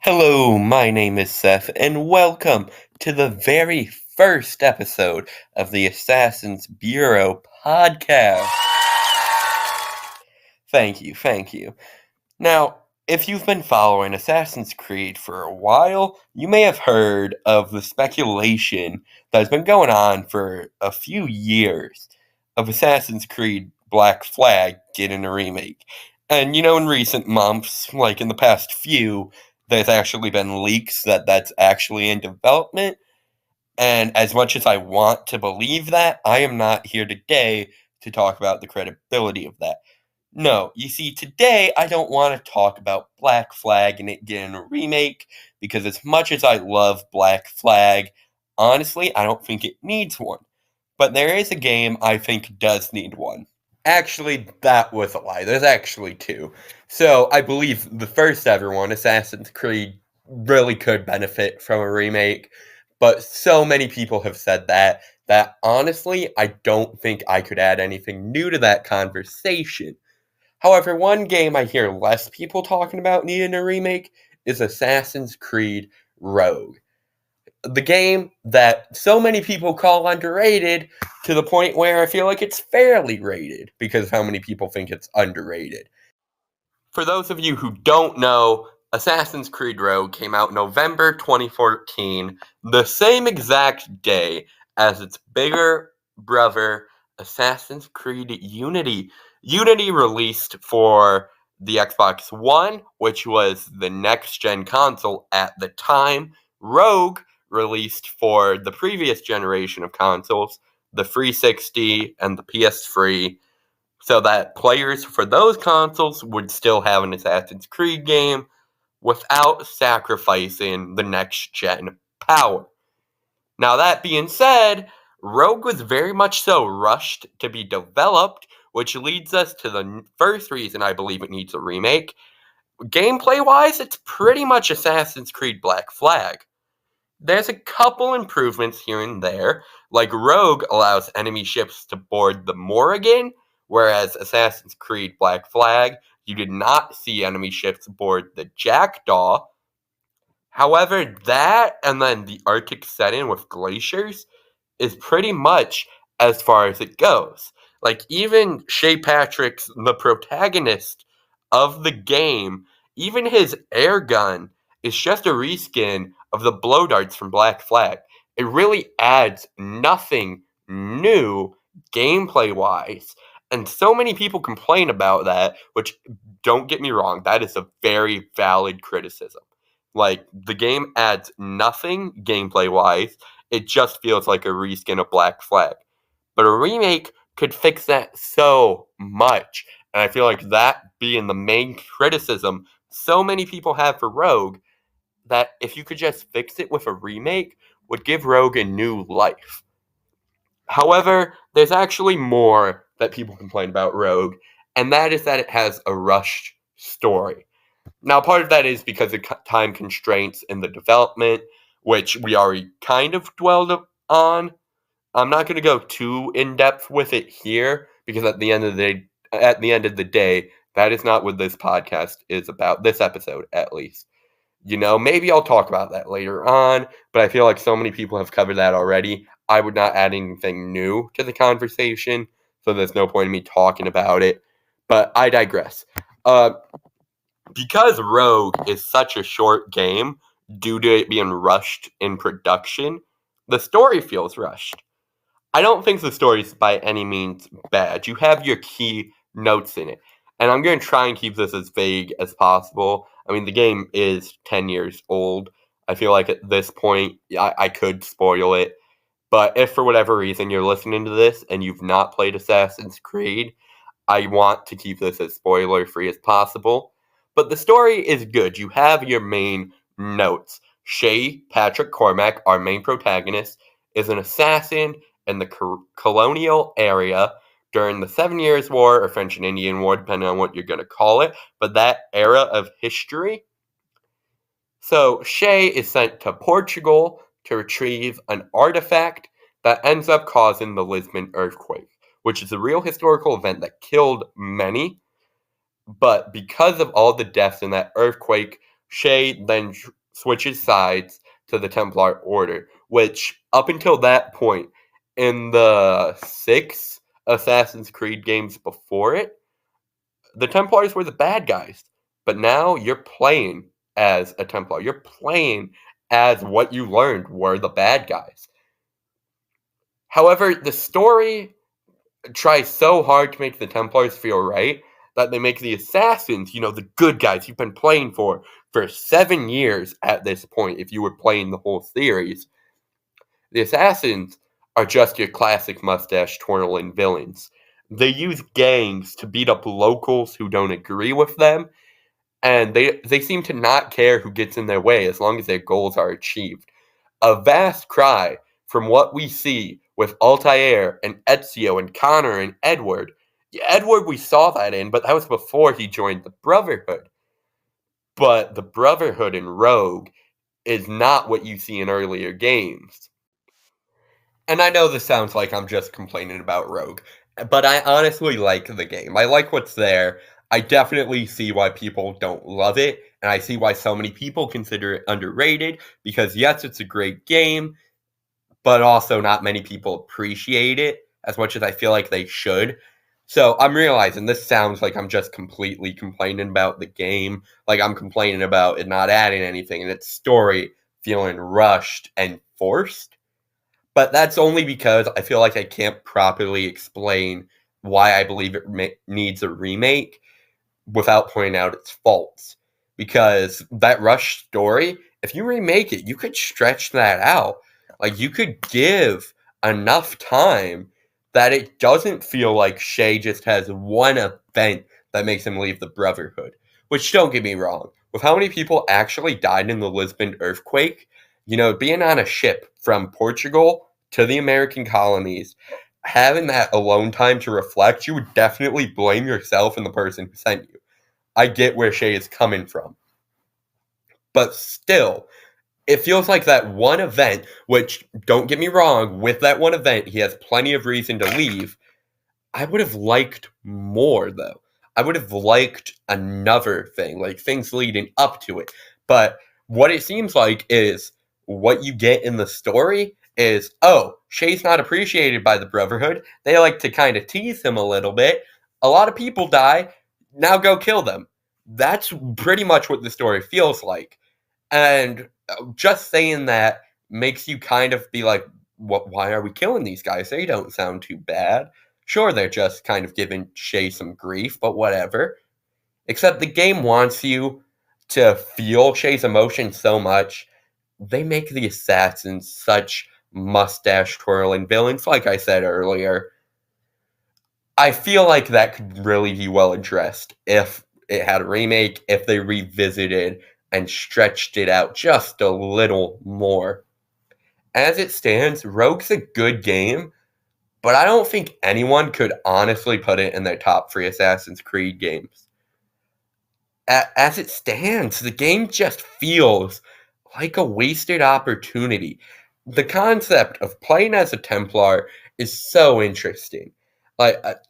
Hello, my name is Seth, and welcome to the very first episode of the Assassin's Bureau podcast. Thank you. Now, if you've been following Assassin's Creed for a while, you may have heard of the speculation that has been going on for a few years of Assassin's Creed Black Flag getting a remake. And in recent months, like in the past few, there's actually been leaks that that's actually in development. And as much as I want to believe that, I am not here today to talk about the credibility of that. No, you see, today I don't want to talk about Black Flag and it getting a remake because as much as I love Black Flag, honestly, I don't think it needs one. But there is a game I think does need one. Actually, that was a lie. There's actually two. So I believe the first ever one, Assassin's Creed, really could benefit from a remake. But so many people have said that honestly, I don't think I could add anything new to that conversation. However, one game I hear less people talking about needing a remake is Assassin's Creed Rogue. The game that so many people call underrated to the point where I feel like it's fairly rated because of how many people think it's underrated. For those of you who don't know, Assassin's Creed Rogue came out November 2014, the same exact day as its bigger brother, Assassin's Creed Unity. Unity released for the Xbox One, which was the next gen console at the time. Rogue released for the previous generation of consoles, the 360 and the PS3, so that players for those consoles would still have an Assassin's Creed game without sacrificing the next gen power. Now, that being said, Rogue was very much so rushed to be developed, which leads us to the first reason I believe it needs a remake. Gameplay wise, it's pretty much Assassin's Creed Black Flag. There's a couple improvements here and there, like Rogue allows enemy ships to board the Morrigan, whereas Assassin's Creed Black Flag, you did not see enemy ships board the Jackdaw. However, that and then the Arctic setting with glaciers is pretty much as far as it goes. Like, even Shay Patrick's the protagonist of the game, even his air gun is just a reskin of the blow darts from Black Flag. It really adds nothing new gameplay wise. And so many people complain about that, which, don't get me wrong, that is a very valid criticism. Like, the game adds nothing gameplay wise, it just feels like a reskin of Black Flag. But a remake could fix that so much. And I feel like that being the main criticism so many people have for Rogue, that if you could just fix it with a remake, would give Rogue a new life. However, there's actually more that people complain about Rogue, and that is that it has a rushed story. Now, part of that is because of time constraints in the development, which we already kind of dwelled on. I'm not going to go too in depth with it here because at the end of the day, that is not what this podcast is about. This episode, at least. Maybe I'll talk about that later on, but I feel like so many people have covered that already. I would not add anything new to the conversation, so there's no point in me talking about it. But I digress. Because Rogue is such a short game, due to it being rushed in production, the story feels rushed. I don't think the story is by any means bad. You have your key notes in it. And I'm going to try and keep this as vague as possible. I mean, the game is 10 years old. I feel like at this point, I could spoil it. But if for whatever reason you're listening to this and you've not played Assassin's Creed, I want to keep this as spoiler free as possible. But the story is good. You have your main notes. Shay Patrick Cormac, our main protagonist, is an assassin in the colonial area during the 7 Years' War or French and Indian War, depending on what you're going to call it. But that era of history. So Shay is sent to Portugal to retrieve an artifact that ends up causing the Lisbon earthquake, which is a real historical event that killed many. But because of all the deaths in that earthquake, Shay then switches sides to the Templar Order, which up until that point, in the 6 Assassin's Creed games before it, the Templars were the bad guys. But now you're playing as a Templar. You're playing as what you learned were the bad guys. However, the story tries so hard to make the Templars feel right that they make the assassins, the good guys you've been playing for 7 years at this point, if you were playing the whole series. The assassins are just your classic mustache twirling villains. They use gangs to beat up locals who don't agree with them, and they seem to not care who gets in their way as long as their goals are achieved. A vast cry from what we see with Altair and Ezio and Connor and Edward. Yeah, Edward, we saw that in, but that was before he joined the Brotherhood. But the Brotherhood in Rogue is not what you see in earlier games. And I know this sounds like I'm just complaining about Rogue, but I honestly like the game. I like what's there. I definitely see why people don't love it, and I see why so many people consider it underrated, because yes, it's a great game, but also not many people appreciate it as much as I feel like they should. So I'm realizing this sounds like I'm just completely complaining about the game, like I'm complaining about it not adding anything and its story feeling rushed and forced. But that's only because I feel like I can't properly explain why I believe it needs a remake without pointing out its faults. Because that Rush story, if you remake it, you could stretch that out. Like, you could give enough time that it doesn't feel like Shay just has one event that makes him leave the Brotherhood. Which, don't get me wrong, with how many people actually died in the Lisbon earthquake, being on a ship from Portugal to the American colonies, having that alone time to reflect, you would definitely blame yourself and the person who sent you. I get where Shay is coming from. But still, it feels like that one event, which, don't get me wrong, with that one event, he has plenty of reason to leave. I would have liked more, though. I would have liked another thing, like things leading up to it. But what it seems like is what you get in the story is, oh, Shay's not appreciated by the Brotherhood. They like to kind of tease him a little bit. A lot of people die. Now go kill them. That's pretty much what the story feels like. And just saying that makes you kind of be like, what? Why are we killing these guys? They don't sound too bad. Sure, they're just kind of giving Shay some grief, but whatever. Except the game wants you to feel Shay's emotion so much, they make the assassins such mustache twirling villains, like I said earlier. I feel like that could really be well addressed if it had a remake, if they revisited and stretched it out just a little more. As it stands, Rogue's a good game, but I don't think anyone could honestly put it in their top 3 Assassin's Creed games. As it stands, the game just feels like a wasted opportunity. The concept of playing as a Templar is so interesting. But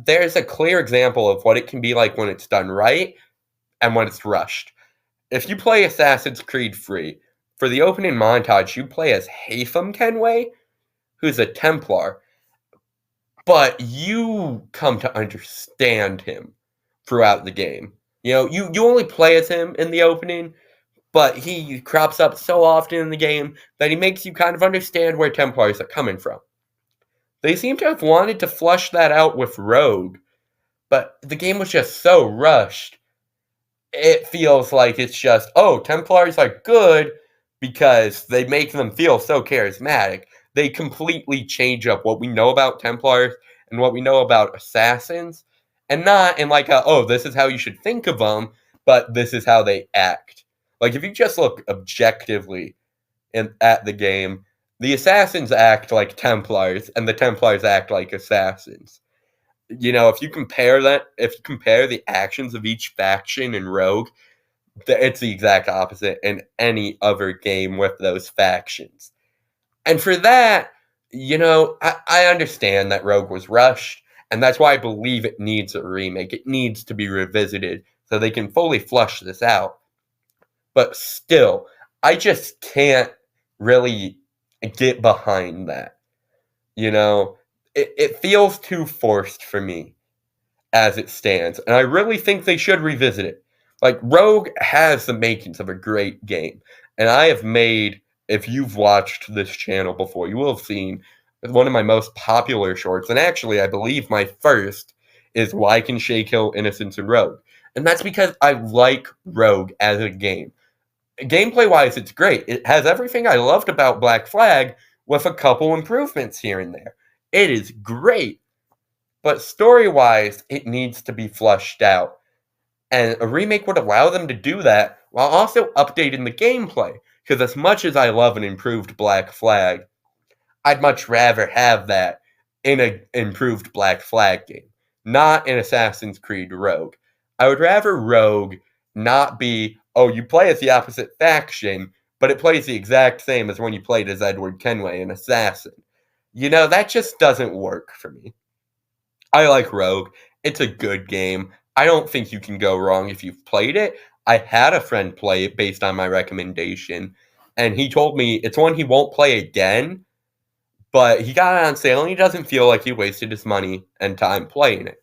there's a clear example of what it can be like when it's done right and when it's rushed. If you play Assassin's Creed free, for the opening montage, you play as Haytham Kenway, who's a Templar, but you come to understand him throughout the game. You only play as him in the opening, but he crops up so often in the game that he makes you kind of understand where Templars are coming from. They seem to have wanted to flush that out with Rogue, but the game was just so rushed. It feels like it's just, oh, Templars are good because they make them feel so charismatic. They completely change up what we know about Templars and what we know about assassins, and not in like oh, this is how you should think of them, but this is how they act. Like, if you just look objectively at the game, the assassins act like Templars, and the Templars act like assassins. If you compare the actions of each faction in Rogue, it's the exact opposite in any other game with those factions. And for that, I understand that Rogue was rushed, and that's why I believe it needs a remake. It needs to be revisited so they can fully flush this out. But still, I just can't really get behind that. You know, it feels too forced for me as it stands, and I really think they should revisit it. Like, Rogue has the makings of a great game, and I have made, if you've watched this channel before, you will have seen one of my most popular shorts, and actually, I believe my first is Why Can Shay Kill Innocents in Rogue? And that's because I like Rogue as a game. Gameplay wise, it's great. It has everything I loved about Black Flag with a couple improvements here and there. It is great, but story wise, it needs to be flushed out. And a remake would allow them to do that while also updating the gameplay. Because as much as I love an improved Black Flag, I'd much rather have that in an improved Black Flag game, not in Assassin's Creed Rogue. I would rather Rogue not be, oh, you play as the opposite faction, but it plays the exact same as when you played as Edward Kenway, an assassin. You know, that just doesn't work for me. I like Rogue. It's a good game. I don't think you can go wrong if you've played it. I had a friend play it based on my recommendation, and he told me it's one he won't play again, but he got it on sale and he doesn't feel like he wasted his money and time playing it,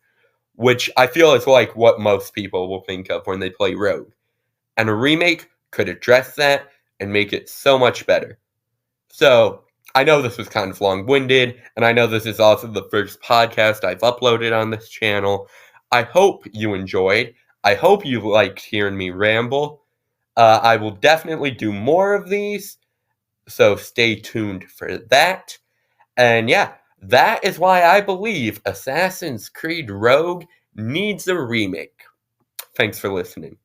which I feel is like what most people will think of when they play Rogue. And a remake could address that and make it so much better. So, I know this was kind of long winded, and I know this is also the first podcast I've uploaded on this channel. I hope you enjoyed. I hope you liked hearing me ramble. I will definitely do more of these, so stay tuned for that. And yeah, that is why I believe Assassin's Creed Rogue needs a remake. Thanks for listening.